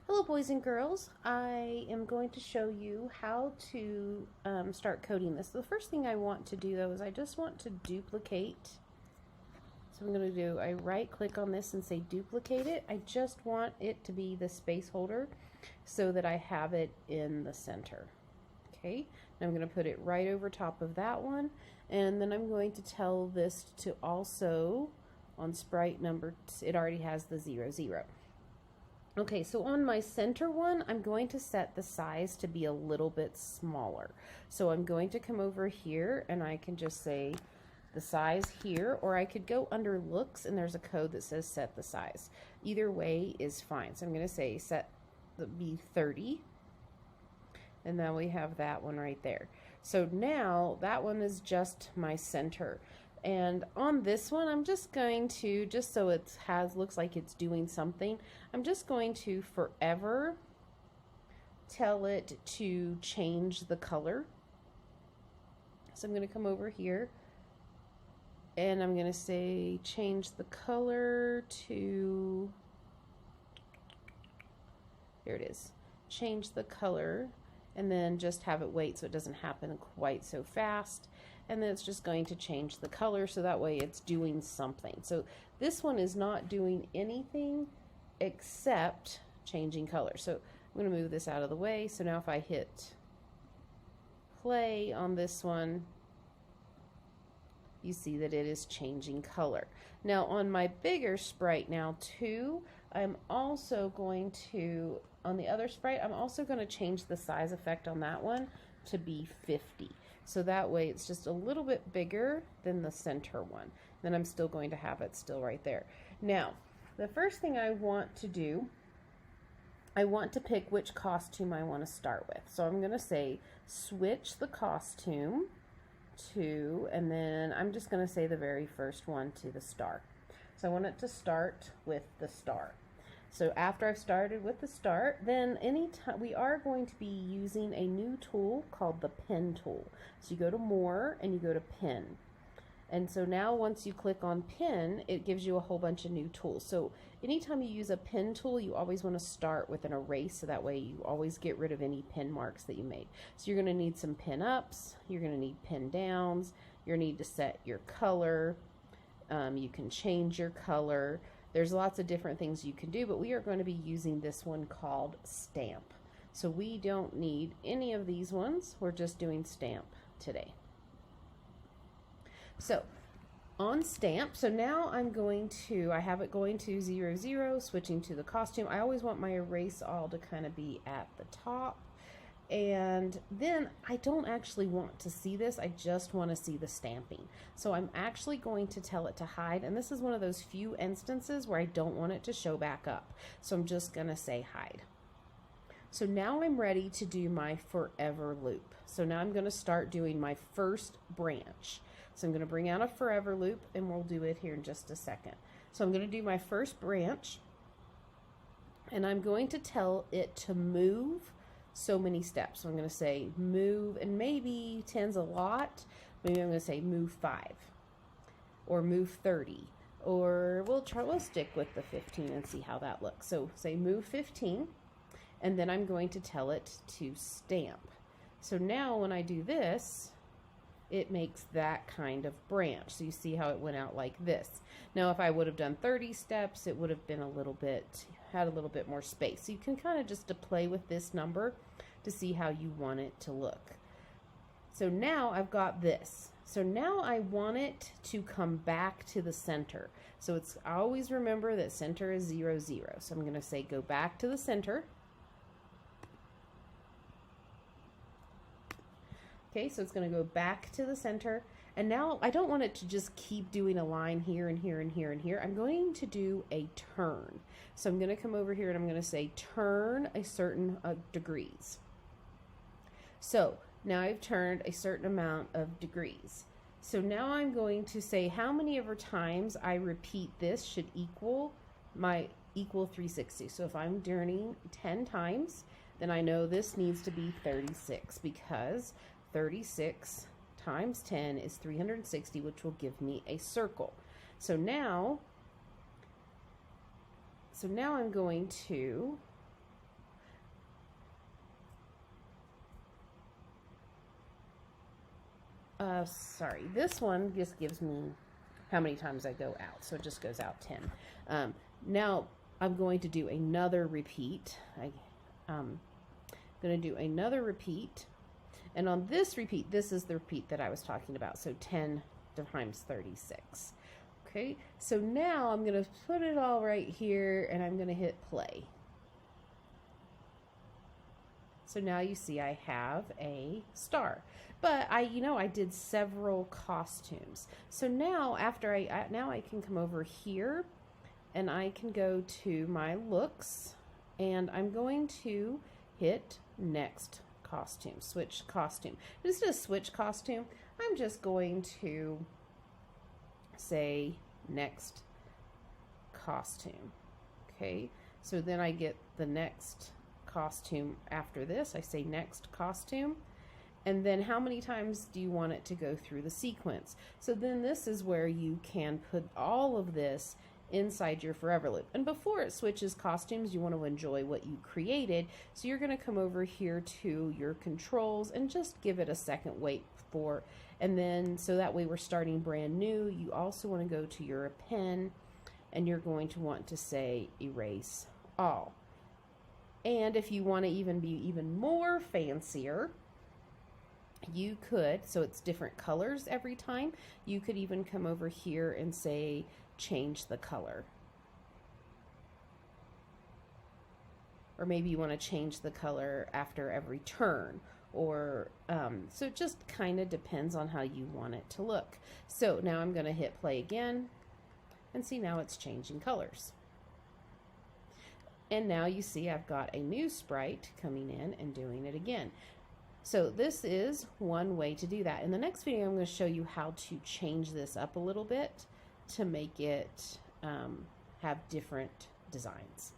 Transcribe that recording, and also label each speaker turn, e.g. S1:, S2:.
S1: Hello boys and girls, I am going to show you how to start coding this. The first thing I want to do though is I just want to duplicate. So I'm going to do, I right click on this and say duplicate it. I just want it to be the space holder so that I have it in the center. Okay, and I'm going to put it right over top of that one, and then I'm going to tell this to also on sprite number, it already has the 0, 0. Okay, so on my center one, I'm going to set the size to be a little bit smaller. So I'm going to come over here and I can just say the size here, or I could go under looks and there's a code that says set the size. Either way is fine. So I'm going to say set the be 30. And then we have that one right there. So now that one is just my center. And on this one, I'm just going to, just so it looks like it's doing something, I'm just going to forever tell it to change the color. So I'm going to come over here and I'm going to say change the color to, here it is, change the color, and then just have it wait so it doesn't happen quite so fast. And then it's just going to change the color so that way it's doing something. So this one is not doing anything except changing color. So I'm going to move this out of the way. So now if I hit play on this one, you see that it is changing color. Now on my bigger sprite now too, I'm also going to, on the other sprite, I'm also going to change the size effect on that one to be 50. So that way it's just a little bit bigger than the center one. Then I'm still going to have it still right there. Now, the first thing I want to do, I want to pick which costume I want to start with. So I'm going to say switch the costume to, and then I'm just going to say the very first one to the star. So I want it to start with the star. So after I've started with the start, then anytime we are going to be using a new tool called the pen tool. So you go to more and you go to pen. And so now once you click on pen, it gives you a whole bunch of new tools. So anytime you use a pen tool, you always want to start with an erase, so that way you always get rid of any pen marks that you made. So you're going to need some pen ups, you're going to need pen downs, you're going to need to set your color, you can change your color. There's lots of different things you can do, but we are going to be using this one called stamp. So we don't need any of these ones. We're just doing stamp today. So on stamp, so now I'm going to, I have it going to 0, 0, switching to the costume. I always want my erase all to kind of be at the top. And then I don't actually want to see this, I just want to see the stamping. So I'm actually going to tell it to hide, and this is one of those few instances where I don't want it to show back up. So I'm just going to say hide. So now I'm ready to do my forever loop. So now I'm going to start doing my first branch. So I'm going to bring out a forever loop, and we'll do it here in just a second. So I'm going to do my first branch, and I'm going to tell it to move so many steps. So I'm going to say move, and maybe 10's a lot. Maybe I'm going to say move 5 or move 30, or we'll stick with the 15 and see how that looks. So say move 15, and then I'm going to tell it to stamp. So now when I do this, it makes that kind of branch. So you see how it went out like this. Now if I would have done 30 steps, it would have been had a little bit more space. So you can kind of just play with this number to see how you want it to look. So now I've got this. So now I want it to come back to the center. So it's, I always remember that center is 0, 0. So I'm going to say go back to the center. Okay, so it's going to go back to the center. And now I don't want it to just keep doing a line here and here and here and here. I'm going to do a turn. So I'm going to come over here and I'm going to say turn a certain degrees. So now I've turned a certain amount of degrees. So now I'm going to say how many ever times I repeat this should equal 360. So if I'm turning 10 times, then I know this needs to be 36, because 36 times 10 is 360, which will give me a circle. So now I'm going to sorry, this one just gives me how many times I go out. So it just goes out 10. Now I'm going to do another repeat. I'm going to do another repeat. And on this repeat, this is the repeat that I was talking about. So 10 times 36. Okay, so now I'm going to put it all right here and I'm going to hit play. So now you see I have a star, but I did several costumes. So now after now I can come over here and I can go to my looks and I'm going to hit next costume, switch costume. Instead of switch costume, I'm just going to say next costume. Okay, so then I get the next costume after this. I say next costume, and then how many times do you want it to go through the sequence? So then this is where you can put all of this inside your forever loop. And before it switches costumes, you want to enjoy what you created. So you're going to come over here to your controls and just give it a second wait for, and then so that way we're starting brand new. You also want to go to your pen and you're going to want to say erase all. And if you want to even be even more fancier, you could, so it's different colors every time, you could even come over here and say change the color. Or maybe you want to change the color after every turn, or so it just kind of depends on how you want it to look. So now I'm going to hit play again and see now it's changing colors. And now you see I've got a new sprite coming in and doing it again. So this is one way to do that. In the next video, I'm going to show you how to change this up a little bit to make it have different designs.